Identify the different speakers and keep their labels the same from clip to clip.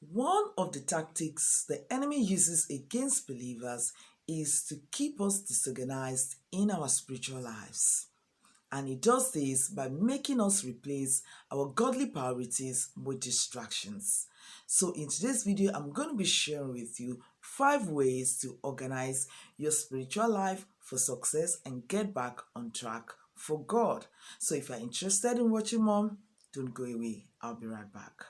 Speaker 1: One of the tactics the enemy uses against believers is to keep us disorganized in our spiritual lives. And he does this by making us replace our godly priorities with distractions. So in today's video, I'm going to be sharing with you 5 ways to organize your spiritual life for success and get back on track for God. So if you're interested in watching more, don't go away. I'll be right back.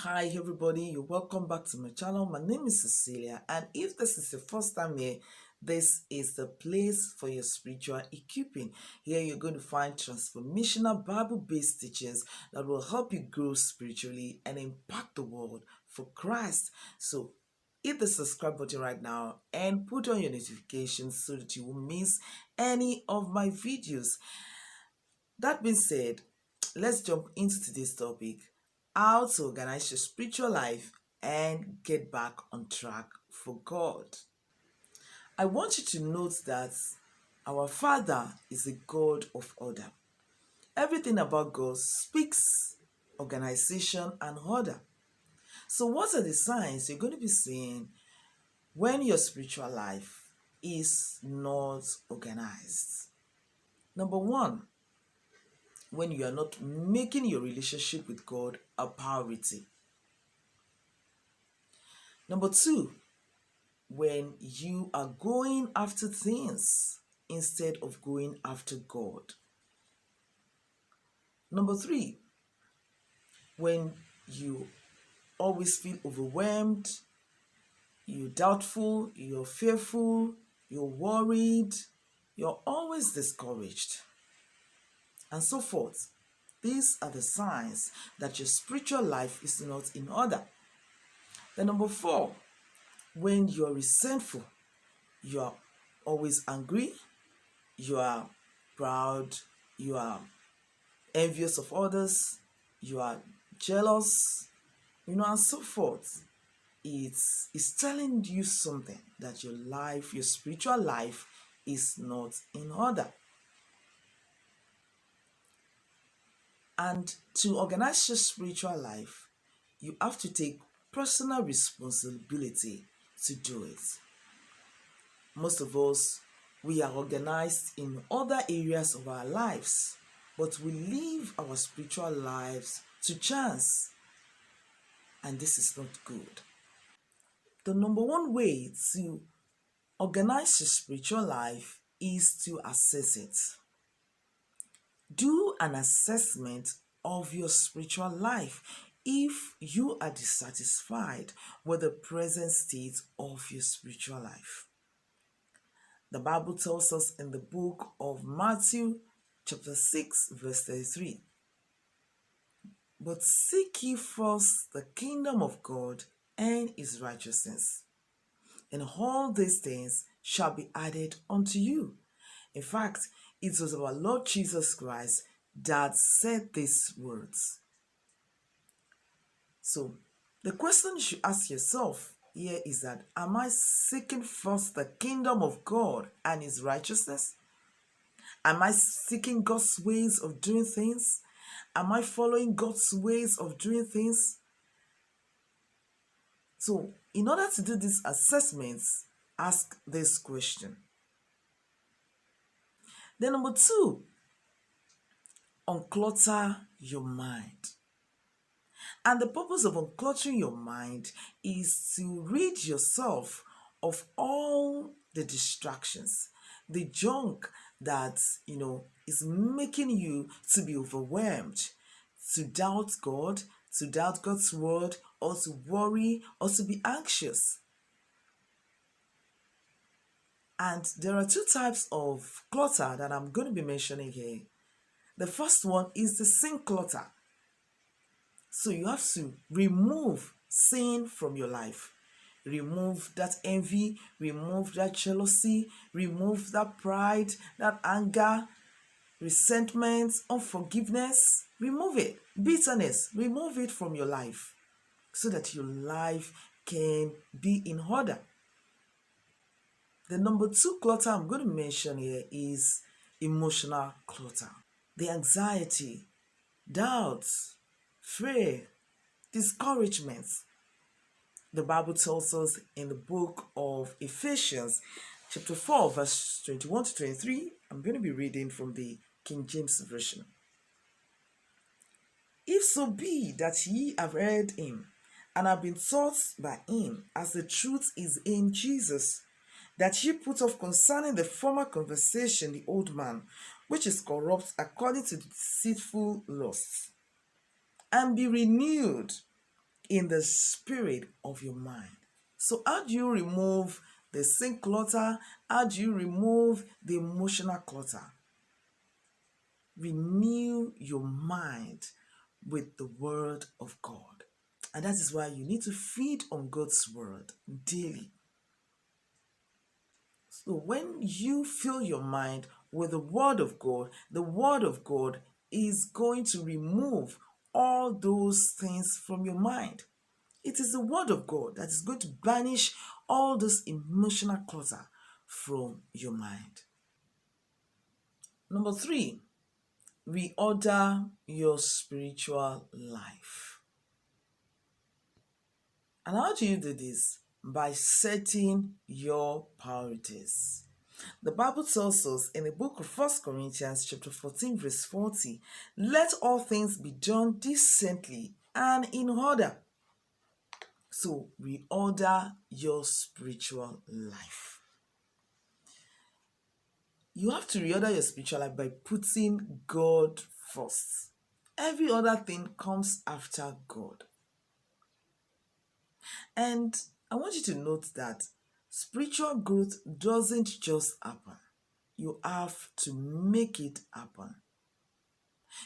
Speaker 1: Hi everybody, you're welcome back to my channel. My name is Cecilia, and if this is the first time here, this is the place for your spiritual equipping. Here you're going to find transformational Bible-based teachings that will help you grow spiritually and impact the world for Christ. So hit the subscribe button right now and put on your notifications so that you won't miss any of my videos. That being said, let's jump into today's topic: how to organize your spiritual life and get back on track for God. I want you to note that our Father is a God of order. Everything about God speaks organization and order. So, what are the signs you're going to be seeing when your spiritual life is not organized? Number one, when you are not making your relationship with God a priority. Number two, when you are going after things instead of going after God. Number three, when you always feel overwhelmed, you're doubtful, you're fearful, you're worried, you're always discouraged, and so forth. These are the signs that your spiritual life is not in order. Then number four, when you're resentful, you are always angry, you are proud, you are envious of others, you are jealous, and so forth. It's telling you something that your life, your spiritual life, is not in order. And to organize your spiritual life, you have to take personal responsibility to do it. Most of us, we are organized in other areas of our lives, but we live our spiritual lives to chance, and this is not good. The number one way to organize your spiritual life is to assess it. Do an assessment of your spiritual life if you are dissatisfied with the present state of your spiritual life. The Bible tells us in the book of Matthew, chapter 6, verse 33, "But seek ye first the kingdom of God and his righteousness, and all these things shall be added unto you." In fact, it was our Lord Jesus Christ that said these words. So, the question you should ask yourself here is that, am I seeking first the kingdom of God and his righteousness? Am I seeking God's ways of doing things? Am I following God's ways of doing things? So, in order to do these assessments, ask this question. Then number two, unclutter your mind. And the purpose of uncluttering your mind is to rid yourself of all the distractions, the junk that, is making you to be overwhelmed, to doubt God, to doubt God's word, or to worry, or to be anxious. And there are two types of clutter that I'm going to be mentioning here. The first one is the sin clutter. So you have to remove sin from your life. Remove that envy, remove that jealousy, remove that pride, that anger, resentment, unforgiveness. Remove it. Bitterness, remove it from your life so that your life can be in order. The number 2 clutter I'm going to mention here is emotional clutter. The anxiety, doubts, fear, discouragement. The Bible tells us in the book of Ephesians, chapter 4, verse 21 to 23. I'm going to be reading from the King James Version. If so be that ye have heard him, and have been taught by him, as the truth is in Jesus, that ye put off concerning the former conversation the old man, which is corrupt according to the deceitful lusts, and be renewed in the spirit of your mind. So how do you remove the sin clutter? How do you remove the emotional clutter? Renew your mind with the word of God. And that is why you need to feed on God's word daily. So when you fill your mind with the word of God is going to remove all those things from your mind. It is the word of God that is going to banish all this emotional clutter from your mind. Number 3, reorder your spiritual life. And how do you do this? By setting your priorities. The Bible tells us in the book of 1 Corinthians chapter 14 verse 40, let all things be done decently and in order. So reorder your spiritual life. You have to reorder your spiritual life by putting God first. Every other thing comes after God. And I want you to note that spiritual growth doesn't just happen. You have to make it happen.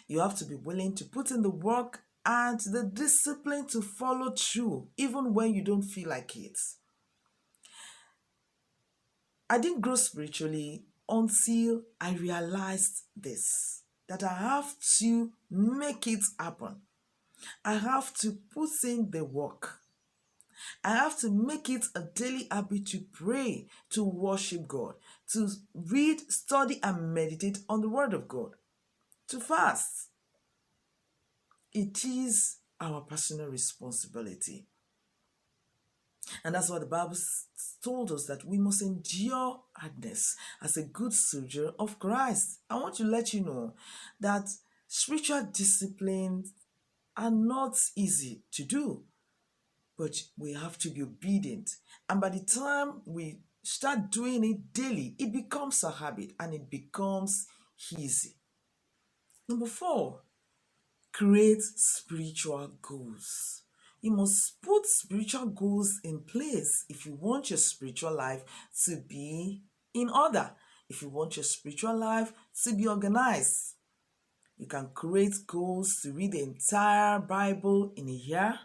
Speaker 1: You have to be willing to put in the work and the discipline to follow through, even when you don't feel like it. I didn't grow spiritually until I realized this, that I have to make it happen. I have to put in the work. I have to make it a daily habit to pray, to worship God, to read, study, and meditate on the Word of God, to fast. It is our personal responsibility. And that's what the Bible told us, that we must endure hardness as a good soldier of Christ. I want to let you know that spiritual disciplines are not easy to do, but we have to be obedient. And by the time we start doing it daily, it becomes a habit and it becomes easy. Number 4, create spiritual goals. You must put spiritual goals in place if you want your spiritual life to be in order, if you want your spiritual life to be organized. You can create goals to read the entire Bible in a year.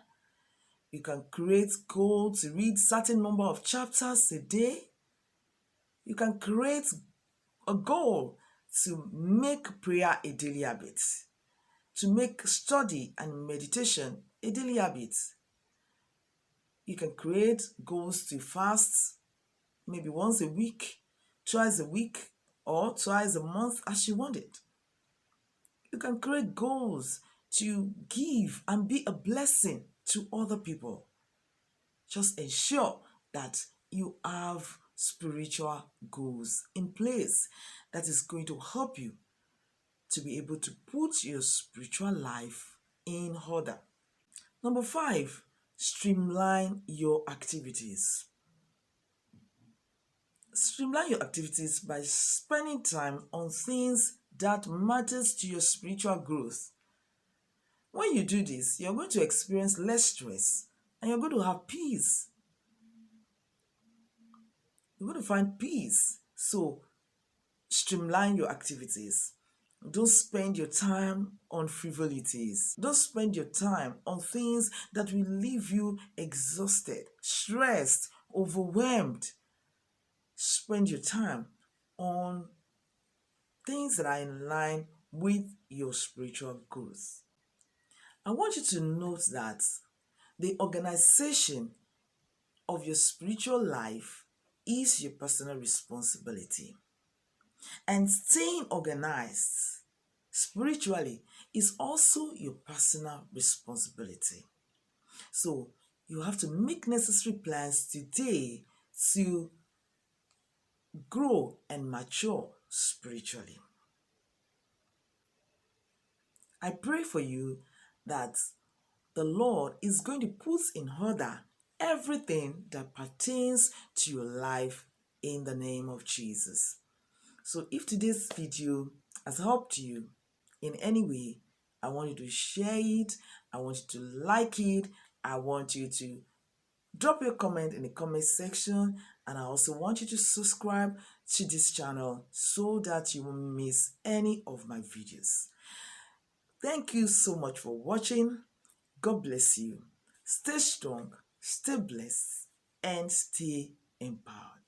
Speaker 1: You can create goals to read certain number of chapters a day. You can create a goal to make prayer a daily habit, to make study and meditation a daily habit. You can create goals to fast maybe once a week, twice a week, or twice a month as you want it. You can create goals to give and be a blessing to other people. Just ensure that you have spiritual goals in place that is going to help you to be able to put your spiritual life in order. Number 5, streamline your activities. Streamline your activities by spending time on things that matters to your spiritual growth. When you do this, you're going to experience less stress and you're going to have peace. You're going to find peace. So, streamline your activities. Don't spend your time on frivolities. Don't spend your time on things that will leave you exhausted, stressed, overwhelmed. Spend your time on things that are in line with your spiritual growth. I want you to note that the organization of your spiritual life is your personal responsibility. And staying organized spiritually is also your personal responsibility. So you have to make necessary plans today to grow and mature spiritually. I pray for you that the Lord is going to put in order everything that pertains to your life in the name of Jesus. So if today's video has helped you in any way, I want you to share it, I want you to like it, I want you to drop your comment in the comment section, and I also want you to subscribe to this channel so that you won't miss any of my videos. Thank you so much for watching. God bless you. Stay strong, stay blessed, and stay empowered.